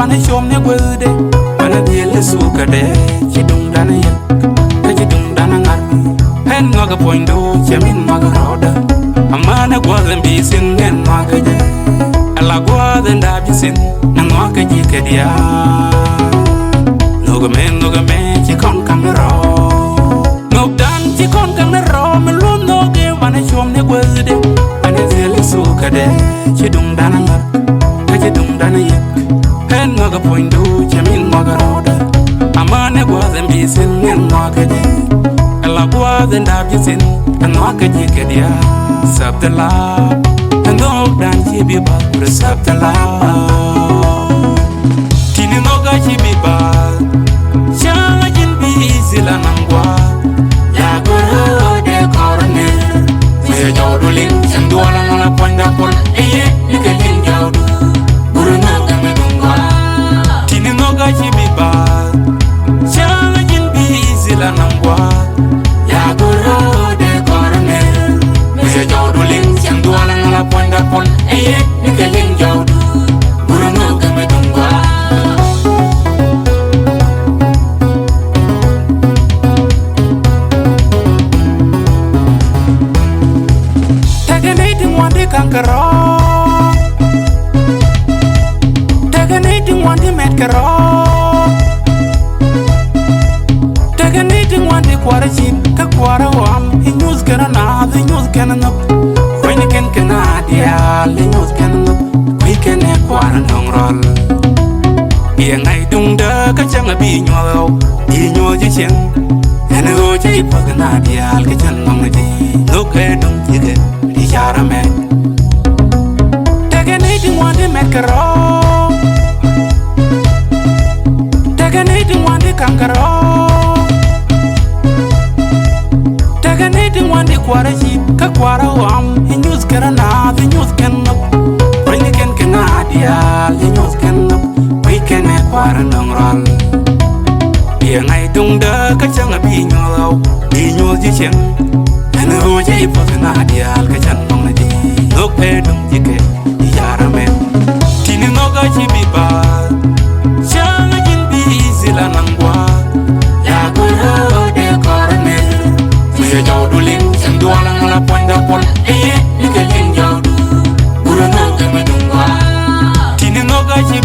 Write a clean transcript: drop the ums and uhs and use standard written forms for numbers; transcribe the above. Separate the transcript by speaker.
Speaker 1: pane shom ne gwede pane diele suka de chidung dana yak ka chidung dana ngar hen ngaga poindo chamin maga roda amana gwazen bisin hen maga je ala gwazen da bisin na ngaka ji kedia noga me chi kon kan ro nog dan chi kon kan ro me lum noge pane shom ne gwede pane diele suka de chidung dana ngar ka chidung dana yak hen ngaga poindo chamin maga roda amana gwazen bisin hen maga je ala gwazen da bisin na ngaka ji kedia sab the love and nog dan chi bi ba sab the love tini noga chi bi ba changa jin bi sila nangwa la goro de korne me jawdulin sanduala na ponda pol eye nikelin jawdu buru Nhök Ɛmi Duŋ Gɔa tini noga chi bi ba changa jin bi sila nangwa la goro de korne me jawdulin sanduala na ponda pol eye nikelin jawdu buru Nhök Ɛmi Duŋ Gɔa kankaro taganiting wandi metkaro taganiting wandi kwara chip ka kwara wam inyus kana na inyus kana no koini ken kana dia inyus kana no koi ken e kwara nongrol ye ngai dung da ka changa bi nyo inyo ji chen ene go ji pagna dia ka chan nong ji Nhök Ɛmi Duŋ jige di jara me Taganiting wandi metkaro Taganiting wandi kankaro Taganiting wandi kwara chip ka kwara wam inyus kana na inyus kana koini ken kana dia inyus kana koi ken e kwara nongrol ye ngai dung da ka changa bi nyo ji chen ene ho ji pagna dia ka chan nong ji Nhök Ɛmi Duŋ jike yara me tini noga chi bi ba changa jin bi sila nangwa la goro de korne me jawdulin sanduala na ponda pol eye nikelin jawdu buru Nhök Ɛmi Duŋ Gɔa tini noga chi